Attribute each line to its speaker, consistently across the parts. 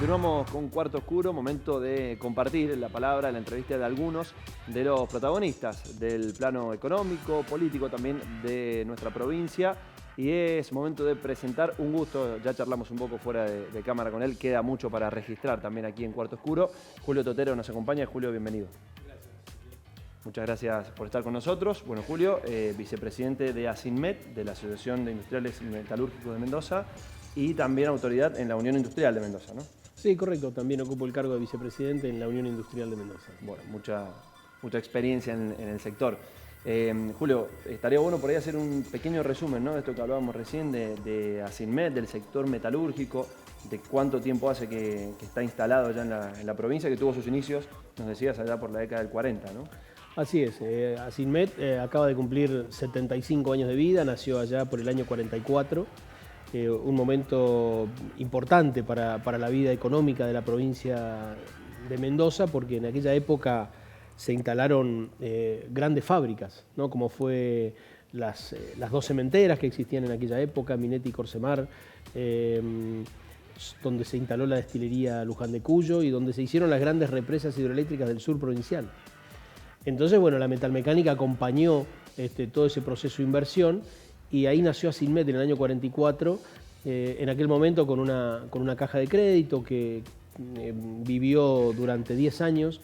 Speaker 1: Continuamos con Cuarto Oscuro, momento de compartir la palabra, la entrevista de algunos de los protagonistas del plano económico, político también de nuestra provincia. Y es momento de presentar, un gusto, ya charlamos un poco fuera de cámara con él, queda mucho para registrar también aquí en Cuarto Oscuro. Julio Totero nos acompaña. Julio, bienvenido.
Speaker 2: Gracias.
Speaker 1: Muchas gracias por estar con nosotros. Bueno, Julio, vicepresidente de ASINMED, de la Asociación de Industriales Metalúrgicos de Mendoza, y también autoridad en la Unión Industrial de Mendoza, ¿no?
Speaker 2: Sí, correcto. También ocupo el cargo de vicepresidente en la Unión Industrial de Mendoza.
Speaker 1: Bueno, mucha experiencia en el sector. Julio, estaría bueno por ahí hacer un pequeño resumen, ¿no?, de esto que hablábamos recién de ASINMED, del sector metalúrgico, de cuánto tiempo hace que está instalado ya en la provincia, que tuvo sus inicios, nos decías, allá por la década del 40, ¿no?
Speaker 2: Así es. ASINMED acaba de cumplir 75 años de vida, nació allá por el año 44. Un momento importante para la vida económica de la provincia de Mendoza, porque en aquella época se instalaron grandes fábricas, ¿no?, como fue las dos cementeras que existían en aquella época, Minetti y Corsemar, donde se instaló la destilería Luján de Cuyo y donde se hicieron las grandes represas hidroeléctricas del sur provincial. Entonces, bueno, la metalmecánica acompañó todo ese proceso de inversión. Y ahí nació ASINMED en el año 44, en aquel momento con una caja de crédito que vivió durante 10 años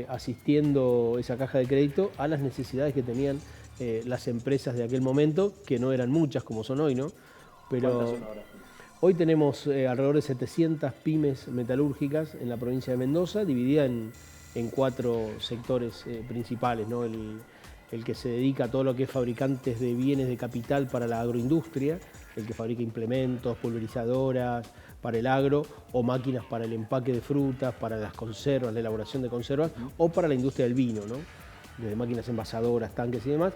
Speaker 2: asistiendo esa caja de crédito a las necesidades que tenían las empresas de aquel momento, que no eran muchas como son hoy, ¿no? Pero
Speaker 1: ¿Cuántas son ahora?
Speaker 2: Hoy tenemos alrededor de 700 pymes metalúrgicas en la provincia de Mendoza, dividida en 4 sectores principales, ¿no? El que se dedica a todo lo que es fabricantes de bienes de capital para la agroindustria, el que fabrica implementos, pulverizadoras para el agro, o máquinas para el empaque de frutas, para las conservas, la elaboración de conservas, o para la industria del vino, ¿no?, desde máquinas envasadoras, tanques y demás.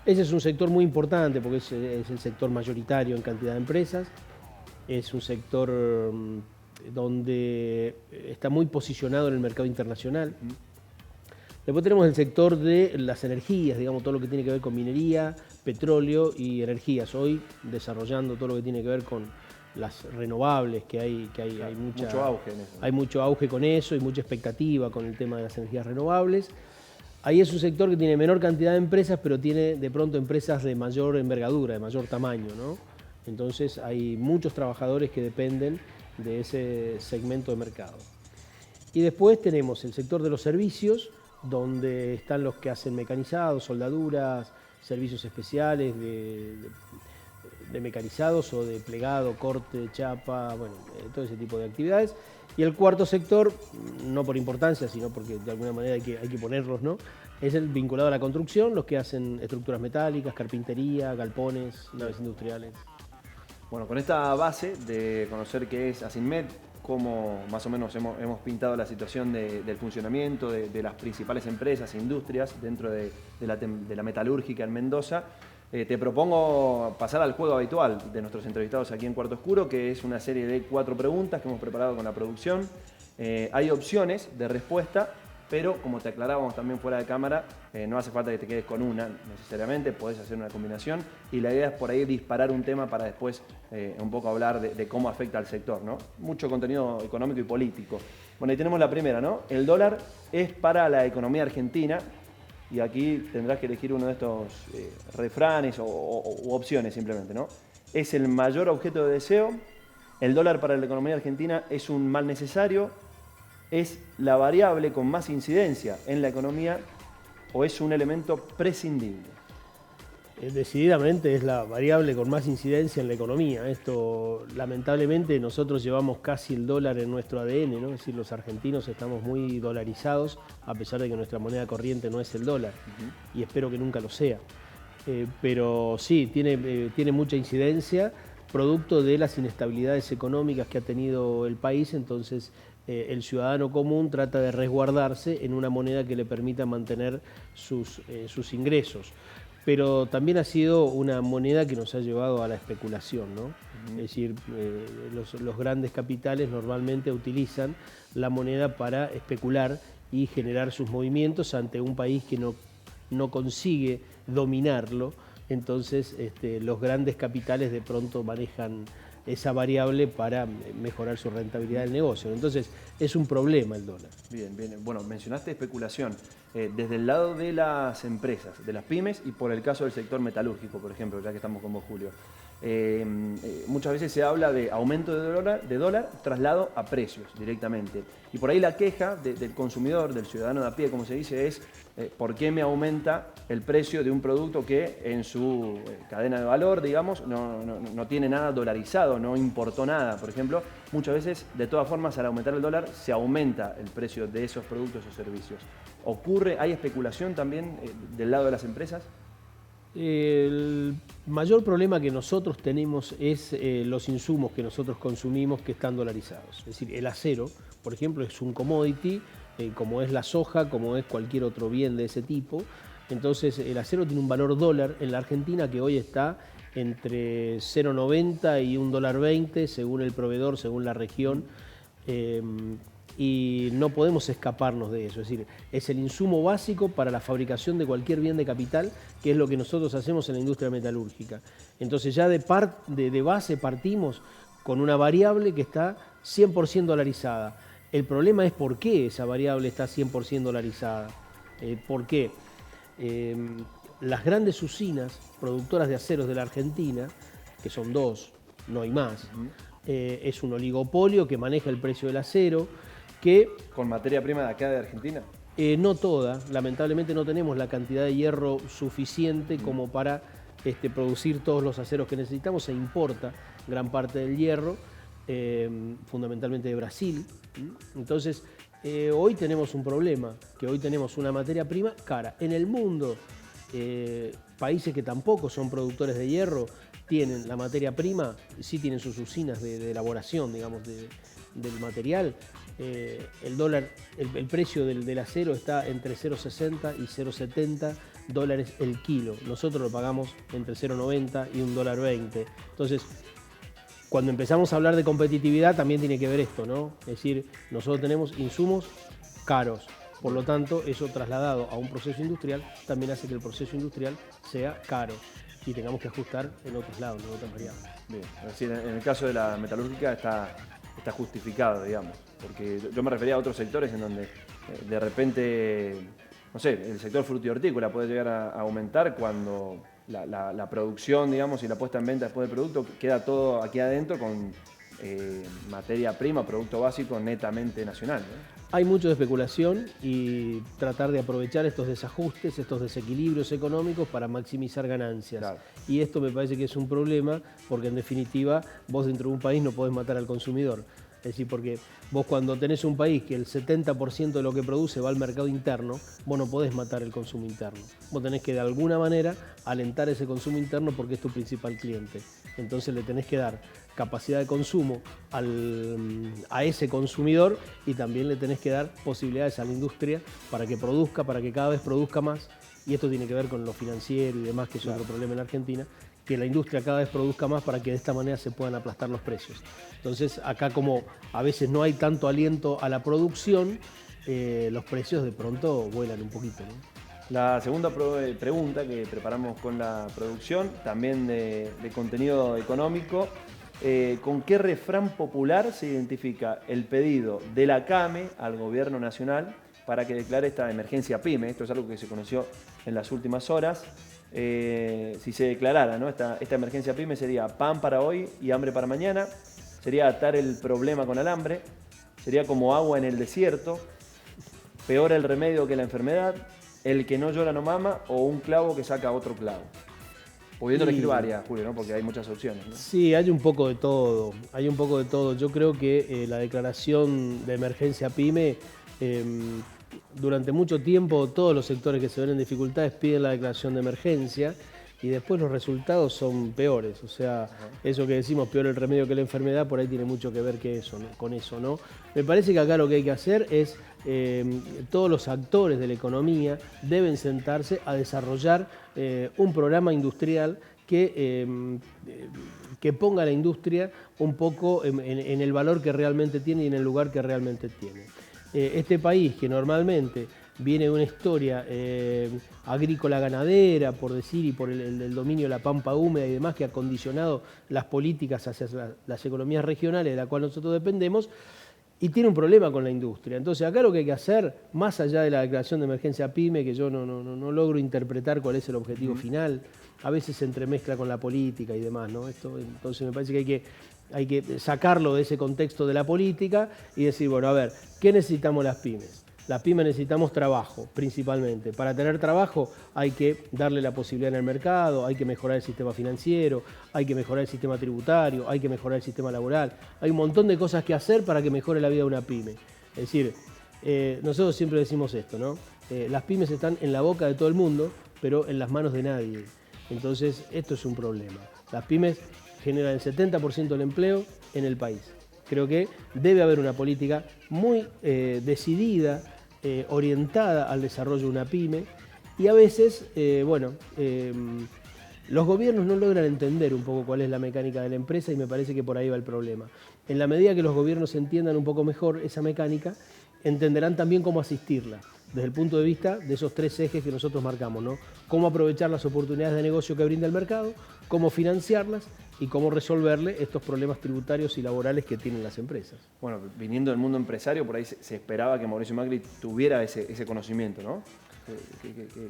Speaker 2: Ese es un sector muy importante porque es el sector mayoritario en cantidad de empresas. Es un sector donde está muy posicionado en el mercado internacional. Después tenemos el sector de las energías, digamos, todo lo que tiene que ver con minería, petróleo y energías. Hoy desarrollando todo lo que tiene que ver con las renovables, que hay
Speaker 1: mucho auge en eso.
Speaker 2: Hay mucho auge con eso y mucha expectativa con el tema de las energías renovables. Ahí es un sector que tiene menor cantidad de empresas, pero tiene de pronto empresas de mayor envergadura, de mayor tamaño, ¿no? Entonces hay muchos trabajadores que dependen de ese segmento de mercado. Y después tenemos el sector de los servicios, donde están los que hacen mecanizados, soldaduras, servicios especiales de mecanizados o de plegado, corte, chapa, bueno, todo ese tipo de actividades. Y el cuarto sector, no por importancia, sino porque de alguna manera hay que ponerlos, ¿no?, es el vinculado a la construcción, los que hacen estructuras metálicas, carpintería, galpones, naves industriales.
Speaker 1: Bueno, con esta base de conocer qué es ASINMED, cómo más o menos hemos pintado la situación del funcionamiento de las principales empresas e industrias dentro de la metalúrgica en Mendoza, te propongo pasar al juego habitual de nuestros entrevistados aquí en Cuarto Oscuro, que es una serie de 4 preguntas que hemos preparado con la producción. Hay opciones de respuesta, pero como te aclarábamos también fuera de cámara, no hace falta que te quedes con una necesariamente, podés hacer una combinación y la idea es por ahí disparar un tema para después un poco hablar de cómo afecta al sector, ¿no? Mucho contenido económico y político. Bueno, ahí tenemos la primera, ¿no? El dólar es para la economía argentina y aquí tendrás que elegir uno de estos refranes u opciones simplemente, ¿no? Es el mayor objeto de deseo, el dólar para la economía argentina es un mal necesario, es la variable con más incidencia en la economía o es un elemento prescindible.
Speaker 2: Decididamente es la variable con más incidencia en la economía. Esto, lamentablemente, nosotros llevamos casi el dólar en nuestro ADN, ¿no? Es decir, los argentinos estamos muy dolarizados, a pesar de que nuestra moneda corriente no es el dólar, y espero que nunca lo sea. Pero sí, tiene mucha incidencia, producto de las inestabilidades económicas que ha tenido el país. Entonces el ciudadano común trata de resguardarse en una moneda que le permita mantener sus ingresos. Pero también ha sido una moneda que nos ha llevado a la especulación, ¿no? Es decir, los grandes capitales normalmente utilizan la moneda para especular y generar sus movimientos ante un país que no consigue dominarlo. Entonces los grandes capitales de pronto manejan esa variable para mejorar su rentabilidad del negocio. Entonces, es un problema el dólar.
Speaker 1: Bien, bien. Bueno, mencionaste especulación. Desde el lado de las empresas, de las pymes y por el caso del sector metalúrgico, por ejemplo, ya que estamos con vos, Julio. Muchas veces se habla de aumento de dólar, traslado a precios directamente. Y por ahí la queja del consumidor, del ciudadano de a pie, como se dice, es ¿por qué me aumenta el precio de un producto que en su cadena de valor, digamos, no tiene nada dolarizado, no importó nada? Por ejemplo, muchas veces, de todas formas, al aumentar el dólar, se aumenta el precio de esos productos o servicios. ¿Hay especulación también del lado de las empresas?
Speaker 2: El mayor problema que nosotros tenemos es los insumos que nosotros consumimos que están dolarizados. Es decir, el acero, por ejemplo, es un commodity, como es la soja, como es cualquier otro bien de ese tipo. Entonces, el acero tiene un valor dólar en la Argentina que hoy está entre 0,90 y $1.20, según el proveedor, según la región. Y no podemos escaparnos de eso, es decir, es el insumo básico para la fabricación de cualquier bien de capital, que es lo que nosotros hacemos en la industria metalúrgica. Entonces ya de base partimos con una variable que está 100% dolarizada. El problema es por qué esa variable está 100% dolarizada. ¿Por qué? Las grandes usinas productoras de aceros de la Argentina, que son dos, no hay más, es un oligopolio que maneja el precio del acero,
Speaker 1: ¿Con materia prima de acá de Argentina?
Speaker 2: No toda, lamentablemente no tenemos la cantidad de hierro suficiente como para producir todos los aceros que necesitamos. Se importa gran parte del hierro, fundamentalmente de Brasil. Entonces, hoy tenemos un problema, que hoy tenemos una materia prima cara. En el mundo, países que tampoco son productores de hierro tienen la materia prima, sí tienen sus usinas de elaboración, digamos, del material. El precio del acero está entre 0,60 y 0,70 dólares el kilo. Nosotros lo pagamos entre 0,90 y $1.20. Entonces, cuando empezamos a hablar de competitividad también tiene que ver esto, ¿no? Es decir, nosotros tenemos insumos caros. Por lo tanto, eso trasladado a un proceso industrial también hace que el proceso industrial sea caro y tengamos que ajustar en otros lados, en otras variables.
Speaker 1: Bien, es decir, en el caso de la metalúrgica está justificado, digamos, porque yo me refería a otros sectores en donde de repente, no sé, el sector frutícola puede llegar a aumentar cuando la producción, digamos, y la puesta en venta después del producto queda todo aquí adentro con materia prima, producto básico netamente nacional, ¿no?
Speaker 2: Hay mucho de especulación y tratar de aprovechar estos desajustes, estos desequilibrios económicos para maximizar ganancias.
Speaker 1: Claro.
Speaker 2: Y esto me parece que es un problema porque en definitiva vos dentro de un país no podés matar al consumidor. Es decir, porque vos cuando tenés un país que el 70% de lo que produce va al mercado interno, vos no podés matar el consumo interno. Vos tenés que de alguna manera alentar ese consumo interno porque es tu principal cliente. Entonces le tenés que dar capacidad de consumo a ese consumidor y también le tenés que dar posibilidades a la industria para que produzca, para que cada vez produzca más. Y esto tiene que ver con lo financiero y demás, que es otro problema en la Argentina, que la industria cada vez produzca más para que de esta manera se puedan aplastar los precios. Entonces, acá como a veces no hay tanto aliento a la producción, los precios de pronto vuelan un poquito, ¿no?
Speaker 1: La segunda pregunta que preparamos con la producción, también de contenido económico, ¿con qué refrán popular se identifica el pedido de la CAME al Gobierno Nacional para que declare esta emergencia PYME? Esto es algo que se conoció en las últimas horas. Si se declarara, ¿no? esta emergencia PYME sería pan para hoy y hambre para mañana, sería atar el problema con alambre, sería como agua en el desierto, peor el remedio que la enfermedad, el que no llora no mama o un clavo que saca otro clavo. Pudiendo elegir varias, Julio, ¿no? Porque hay muchas opciones, ¿no?
Speaker 2: Sí, hay un poco de todo, hay un poco de todo. Yo creo que la declaración de emergencia PYME, durante mucho tiempo todos los sectores que se ven en dificultades piden la declaración de emergencia y después los resultados son peores. O sea, eso que decimos, peor el remedio que la enfermedad, por ahí tiene mucho que ver con eso, ¿no? Me parece que acá lo que hay que hacer es, todos los actores de la economía deben sentarse a desarrollar un programa industrial que ponga a la industria un poco en el valor que realmente tiene y en el lugar que realmente tiene. Este país que normalmente viene de una historia agrícola ganadera, por decir, y por el dominio de la pampa húmeda y demás, que ha condicionado las políticas hacia las economías regionales de las cuales nosotros dependemos, y tiene un problema con la industria. Entonces acá lo que hay que hacer, más allá de la declaración de emergencia PYME, que yo no logro interpretar cuál es el objetivo final, a veces se entremezcla con la política y demás, ¿no? Entonces me parece que hay que sacarlo de ese contexto de la política y decir, bueno, a ver, ¿qué necesitamos las pymes? Las pymes necesitamos trabajo, principalmente. Para tener trabajo hay que darle la posibilidad en el mercado, hay que mejorar el sistema financiero, hay que mejorar el sistema tributario, hay que mejorar el sistema laboral. Hay un montón de cosas que hacer para que mejore la vida de una pyme. Es decir, nosotros siempre decimos esto, ¿no? Las pymes están en la boca de todo el mundo, pero en las manos de nadie. Entonces, esto es un problema. Las pymes generan el 70% del empleo en el país. Creo que debe haber una política muy decidida, orientada al desarrollo de una pyme, y a veces, los gobiernos no logran entender un poco cuál es la mecánica de la empresa y me parece que por ahí va el problema. En la medida que los gobiernos entiendan un poco mejor esa mecánica, entenderán también cómo asistirla, desde el punto de vista de esos tres ejes que nosotros marcamos, ¿no? Cómo aprovechar las oportunidades de negocio que brinda el mercado, cómo financiarlas y cómo resolverle estos problemas tributarios y laborales que tienen las empresas.
Speaker 1: Bueno, viniendo del mundo empresario, por ahí se esperaba que Mauricio Macri tuviera ese conocimiento, ¿no?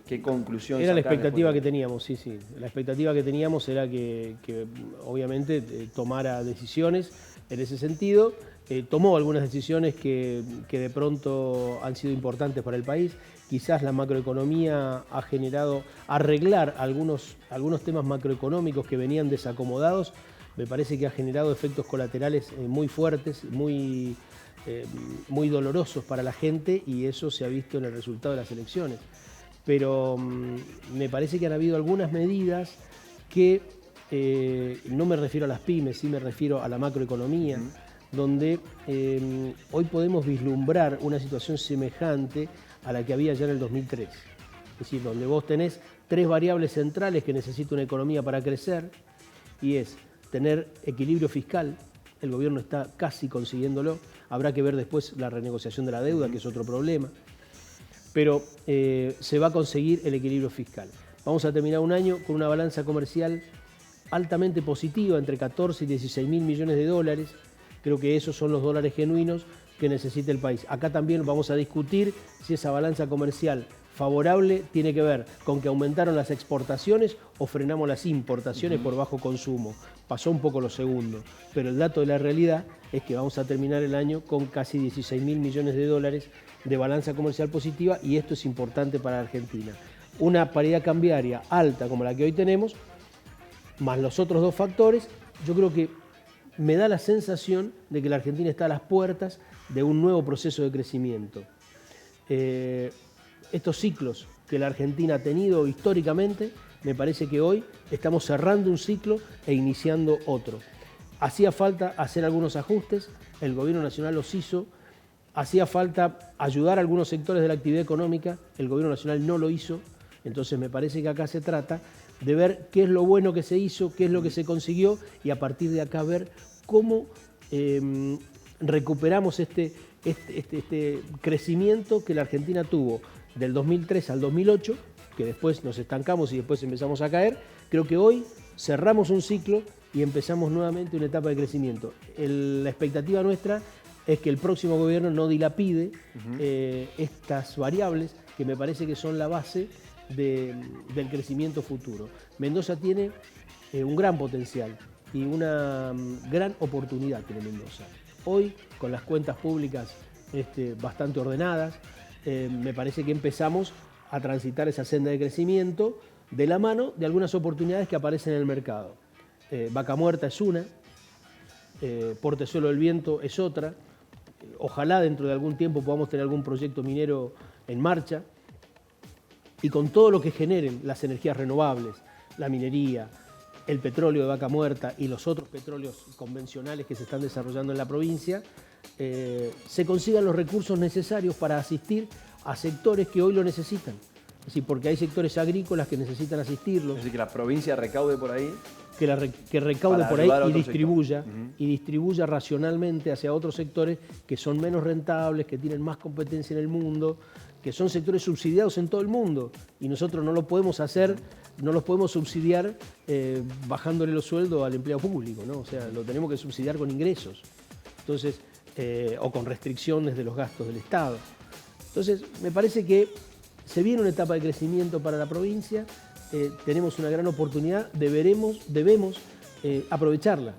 Speaker 1: ¿Qué conclusión?
Speaker 2: Era la expectativa que teníamos, sí. La expectativa que teníamos era que obviamente tomara decisiones en ese sentido. Tomó algunas decisiones que de pronto han sido importantes para el país. Quizás la macroeconomía ha generado arreglar algunos temas macroeconómicos que venían desacomodados. Me parece que ha generado efectos colaterales muy fuertes, muy dolorosos para la gente, y eso se ha visto en el resultado de las elecciones. Pero me parece que han habido algunas medidas que, no me refiero a las pymes, sí me refiero a la macroeconomía, donde hoy podemos vislumbrar una situación semejante a la que había ya en el 2003. Es decir, donde vos tenés tres variables centrales que necesita una economía para crecer, y es tener equilibrio fiscal. El gobierno está casi consiguiéndolo. Habrá que ver después la renegociación de la deuda, que es otro problema. Pero se va a conseguir el equilibrio fiscal. Vamos a terminar un año con una balanza comercial altamente positiva, entre 14 y 16 mil millones de dólares. Creo que esos son los dólares genuinos que necesita el país. Acá también vamos a discutir si esa balanza comercial favorable tiene que ver con que aumentaron las exportaciones o frenamos las importaciones por bajo consumo. Pasó un poco lo segundo, pero el dato de la realidad es que vamos a terminar el año con casi 16 mil millones de dólares de balanza comercial positiva, y esto es importante para Argentina. Una paridad cambiaria alta como la que hoy tenemos, más los otros dos factores, yo creo que me da la sensación de que la Argentina está a las puertas de un nuevo proceso de crecimiento. Estos ciclos que la Argentina ha tenido históricamente, me parece que hoy estamos cerrando un ciclo e iniciando otro. Hacía falta hacer algunos ajustes, el Gobierno Nacional los hizo. Hacía falta ayudar a algunos sectores de la actividad económica, el Gobierno Nacional no lo hizo. Entonces me parece que acá se trata de ver qué es lo bueno que se hizo, qué es lo que se consiguió, y a partir de acá ver cómo recuperamos este crecimiento que la Argentina tuvo del 2003 al 2008, que después nos estancamos y después empezamos a caer. Creo que hoy cerramos un ciclo y empezamos nuevamente una etapa de crecimiento. La expectativa nuestra es que el próximo gobierno no dilapide estas variables que me parece que son la base del crecimiento futuro. Mendoza tiene un gran potencial y una gran oportunidad tiene Mendoza. Hoy, con las cuentas públicas bastante ordenadas, me parece que empezamos a transitar esa senda de crecimiento de la mano de algunas oportunidades que aparecen en el mercado. Vaca Muerta es una, Portezuelo del Viento es otra. Ojalá dentro de algún tiempo podamos tener algún proyecto minero en marcha, y con todo lo que generen las energías renovables, la minería, el petróleo de Vaca Muerta y los otros petróleos convencionales que se están desarrollando en la provincia, se consigan los recursos necesarios para asistir a sectores que hoy lo necesitan. Es decir, porque hay sectores agrícolas que necesitan asistirlos.
Speaker 1: Es decir, que la provincia recaude por ahí.
Speaker 2: Que recaude por ahí y distribuya racionalmente hacia otros sectores que son menos rentables, que tienen más competencia en el mundo, que son sectores subsidiados en todo el mundo y nosotros no lo podemos hacer, no los podemos subsidiar bajándole los sueldos al empleado público, ¿no? O sea, lo tenemos que subsidiar con ingresos. Entonces, o con restricciones de los gastos del Estado. Entonces, me parece que se viene una etapa de crecimiento para la provincia, tenemos una gran oportunidad, debemos aprovecharla.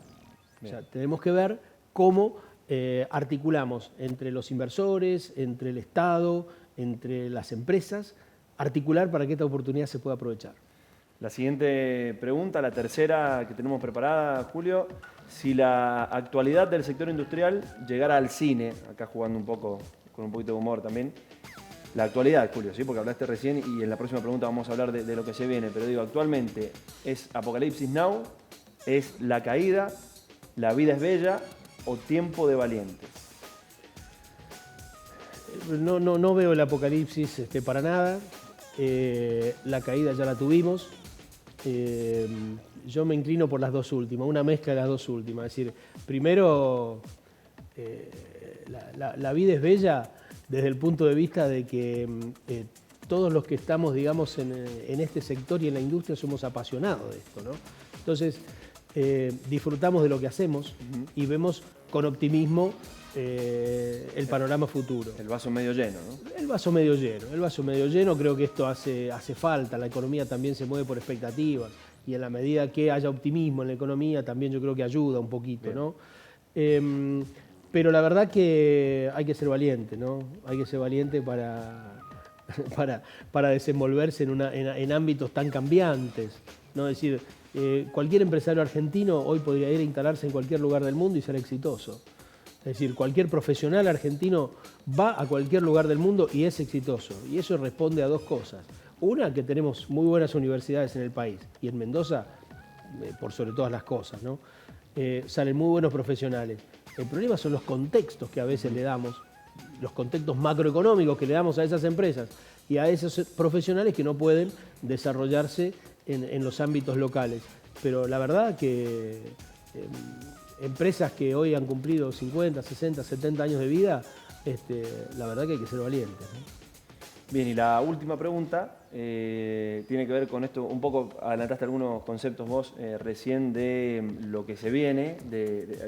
Speaker 2: O sea, tenemos que ver cómo articulamos entre los inversores, entre el Estado, entre las empresas, articular para que esta oportunidad se pueda aprovechar.
Speaker 1: La siguiente pregunta, la tercera que tenemos preparada, Julio, si la actualidad del sector industrial llegara al cine, acá jugando un poco, con un poquito de humor también, la actualidad, Julio, ¿sí? Porque hablaste recién y en la próxima pregunta vamos a hablar de lo que se viene, pero digo, actualmente, ¿es Apocalipsis Now? ¿Es La Caída? ¿La vida es bella? ¿O Tiempo de Valientes?
Speaker 2: No veo el apocalipsis para nada. La caída ya la tuvimos. Yo me inclino por las dos últimas, una mezcla de las dos últimas. Es decir, primero, la vida es bella desde el punto de vista de que todos los que estamos, digamos, en este sector y en la industria somos apasionados de esto, ¿no? Entonces, disfrutamos de lo que hacemos y vemos con optimismo el panorama futuro.
Speaker 1: El vaso medio lleno, ¿no?
Speaker 2: El vaso medio lleno, creo que esto hace falta, la economía también se mueve por expectativas y en la medida que haya optimismo en la economía también yo creo que ayuda un poquito, ¿no? Pero la verdad que hay que ser valiente, ¿no? Hay que ser valiente para desenvolverse en ámbitos tan cambiantes, ¿no? Es decir, cualquier empresario argentino hoy podría ir a instalarse en cualquier lugar del mundo y ser exitoso. Es decir, cualquier profesional argentino va a cualquier lugar del mundo y es exitoso. Y eso responde a dos cosas. Una, que tenemos muy buenas universidades en el país. Y en Mendoza, por sobre todas las cosas, ¿no? Salen muy buenos profesionales. El problema son los contextos que a veces le damos, los contextos macroeconómicos que le damos a esas empresas y a esos profesionales que no pueden desarrollarse en los ámbitos locales. Pero la verdad que empresas que hoy han cumplido 50, 60, 70 años de vida, la verdad que hay que ser valientes, ¿no?
Speaker 1: Bien, y la última pregunta tiene que ver con esto, un poco adelantaste algunos conceptos vos recién de lo que se viene,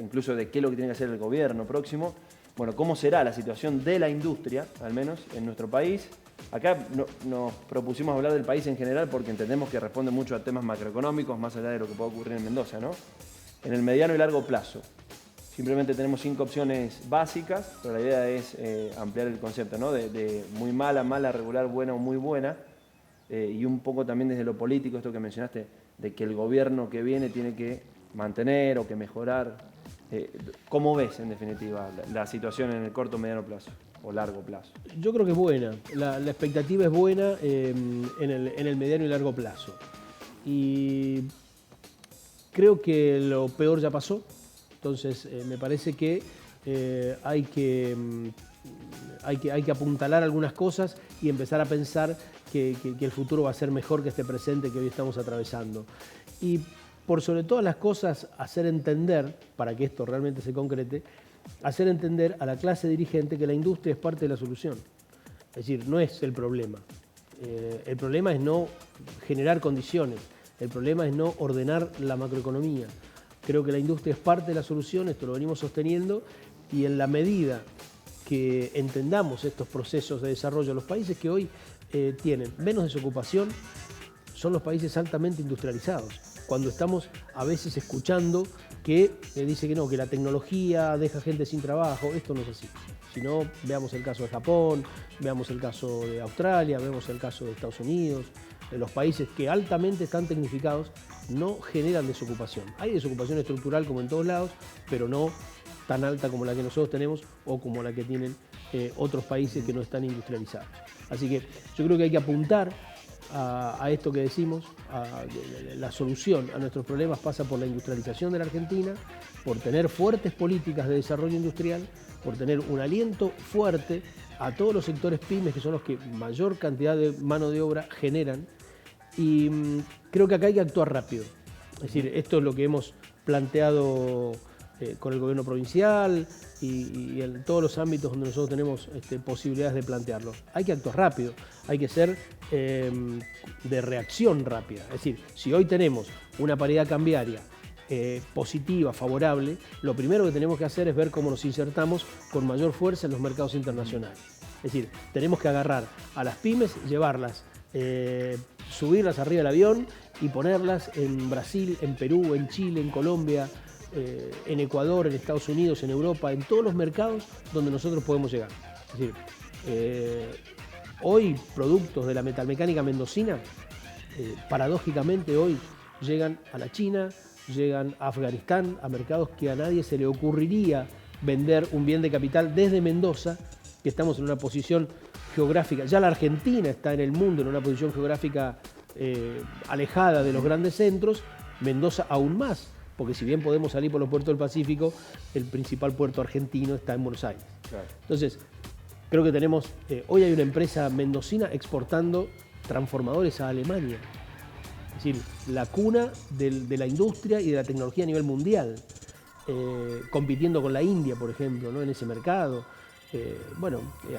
Speaker 1: incluso de qué es lo que tiene que hacer el gobierno próximo. Bueno, ¿cómo será la situación de la industria, al menos en nuestro país? Acá nos propusimos hablar del país en general porque entendemos que responde mucho a temas macroeconómicos, más allá de lo que pueda ocurrir en Mendoza, ¿no? En el mediano y largo plazo. Simplemente tenemos 5 opciones básicas, pero la idea es ampliar el concepto, ¿no? De muy mala, mala, regular, buena o muy buena. Y un poco también desde lo político, esto que mencionaste, de que el gobierno que viene tiene que mantener o que mejorar. ¿Cómo ves, en definitiva, la situación en el corto, mediano plazo o largo plazo?
Speaker 2: Yo creo que es buena. La expectativa es buena en el mediano y largo plazo. Y creo que lo peor ya pasó. Entonces, me parece que hay que apuntalar algunas cosas y empezar a pensar que el futuro va a ser mejor que este presente que hoy estamos atravesando. Y por sobre todas las cosas, hacer entender, para que esto realmente se concrete, hacer entender a la clase dirigente que la industria es parte de la solución. Es decir, no es el problema. El problema es no generar condiciones. El problema es no ordenar la macroeconomía. Creo que la industria es parte de la solución, esto lo venimos sosteniendo, y en la medida que entendamos estos procesos de desarrollo, los países que hoy tienen menos desocupación son los países altamente industrializados. Cuando estamos a veces escuchando que dice que no, que la tecnología deja gente sin trabajo, esto no es así. Si no, veamos el caso de Japón, veamos el caso de Australia, vemos el caso de Estados Unidos. Los países que altamente están tecnificados no generan desocupación. Hay desocupación estructural como en todos lados, pero no tan alta como la que nosotros tenemos o como la que tienen otros países que no están industrializados. Así que yo creo que hay que apuntar a esto que decimos, la solución a nuestros problemas pasa por la industrialización de la Argentina, por tener fuertes políticas de desarrollo industrial, por tener un aliento fuerte a todos los sectores pymes, que son los que mayor cantidad de mano de obra generan. Y creo que acá hay que actuar rápido. Es decir, esto es lo que hemos planteado con el gobierno provincial y en todos los ámbitos donde nosotros tenemos posibilidades de plantearlo. Hay que actuar rápido, hay que ser de reacción rápida. Es decir, si hoy tenemos una paridad cambiaria positiva, favorable, lo primero que tenemos que hacer es ver cómo nos insertamos con mayor fuerza en los mercados internacionales. Es decir, tenemos que agarrar a las pymes, llevarlas, subirlas arriba del avión y ponerlas en Brasil, en Perú, en Chile, en Colombia, en Ecuador, en Estados Unidos, en Europa, en todos los mercados donde nosotros podemos llegar. Es decir, hoy productos de la metalmecánica mendocina, paradójicamente hoy llegan a la China, llegan a Afganistán, a mercados que a nadie se le ocurriría vender un bien de capital desde Mendoza, que estamos en una posición geográfica. Ya la Argentina está en el mundo en una posición geográfica alejada de los grandes centros, Mendoza aún más, porque si bien podemos salir por los puertos del Pacífico, el principal puerto argentino está en Buenos Aires. Claro. Entonces, creo que tenemos, hoy hay una empresa mendocina exportando transformadores a Alemania. Es decir, la cuna de la industria y de la tecnología a nivel mundial, compitiendo con la India, por ejemplo, ¿no? En ese mercado.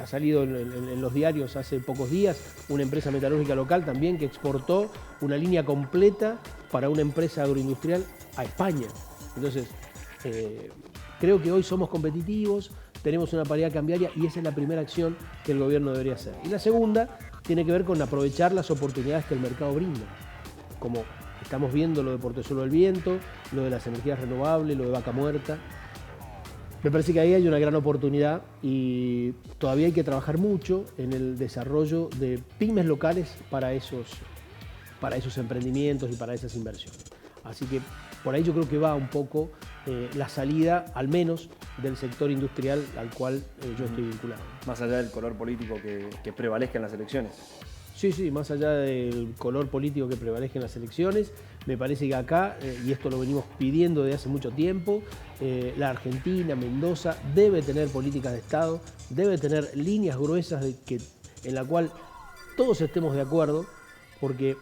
Speaker 2: Ha salido en los diarios hace pocos días una empresa metalúrgica local también que exportó una línea completa para una empresa agroindustrial a España. Entonces, creo que hoy somos competitivos, tenemos una paridad cambiaria y esa es la primera acción que el gobierno debería hacer. Y la segunda tiene que ver con aprovechar las oportunidades que el mercado brinda, como estamos viendo lo de Portezuelo del Viento, lo de las energías renovables, lo de Vaca Muerta. Me parece que ahí hay una gran oportunidad y todavía hay que trabajar mucho en el desarrollo de pymes locales para esos emprendimientos y para esas inversiones. Así que por ahí yo creo que va un poco la salida, al menos, del sector industrial al cual yo estoy vinculado.
Speaker 1: Más allá del color político que prevalezca en las elecciones.
Speaker 2: Sí, más allá del color político que prevalezca en las elecciones, me parece que acá, y esto lo venimos pidiendo desde hace mucho tiempo, la Argentina, Mendoza, debe tener políticas de Estado, debe tener líneas gruesas en la cual todos estemos de acuerdo, porque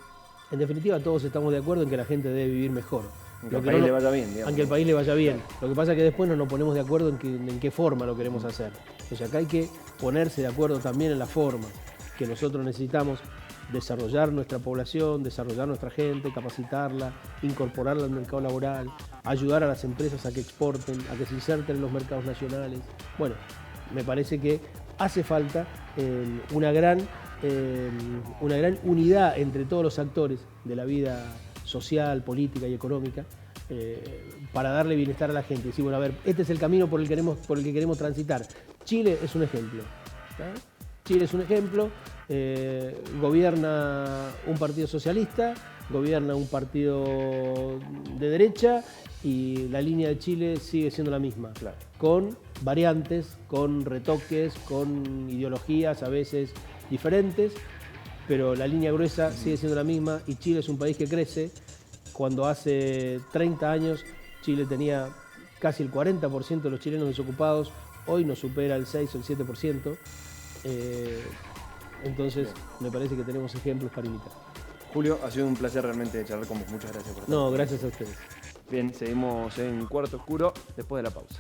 Speaker 2: en definitiva todos estamos de acuerdo en que la gente debe vivir mejor.
Speaker 1: Aunque al país le vaya bien, digamos.
Speaker 2: Aunque el país le vaya bien. Lo que pasa es que después no nos ponemos de acuerdo en qué forma lo queremos hacer. Entonces acá hay que ponerse de acuerdo también en la forma, que nosotros necesitamos desarrollar nuestra población, desarrollar nuestra gente, capacitarla, incorporarla al mercado laboral, ayudar a las empresas a que exporten, a que se inserten en los mercados nacionales. Bueno, me parece que hace falta una gran unidad entre todos los actores de la vida social, política y económica para darle bienestar a la gente. Y decir, bueno, a ver, este es el camino por el que queremos transitar. Chile es un ejemplo. ¿Sí? Chile es un ejemplo, gobierna un partido socialista, gobierna un partido de derecha y la línea de Chile sigue siendo la misma, claro, con variantes, con retoques, con ideologías a veces diferentes, pero la línea gruesa sigue siendo la misma y Chile es un país que crece. Cuando hace 30 años Chile tenía casi el 40% de los chilenos desocupados, hoy nos supera el 6 o el 7%. Entonces me parece que tenemos ejemplos para imitar.
Speaker 1: Julio, ha sido un placer realmente charlar con vos. Muchas gracias por estar.
Speaker 2: No, gracias a ustedes.
Speaker 1: Bien, seguimos en Cuarto Oscuro después de la pausa.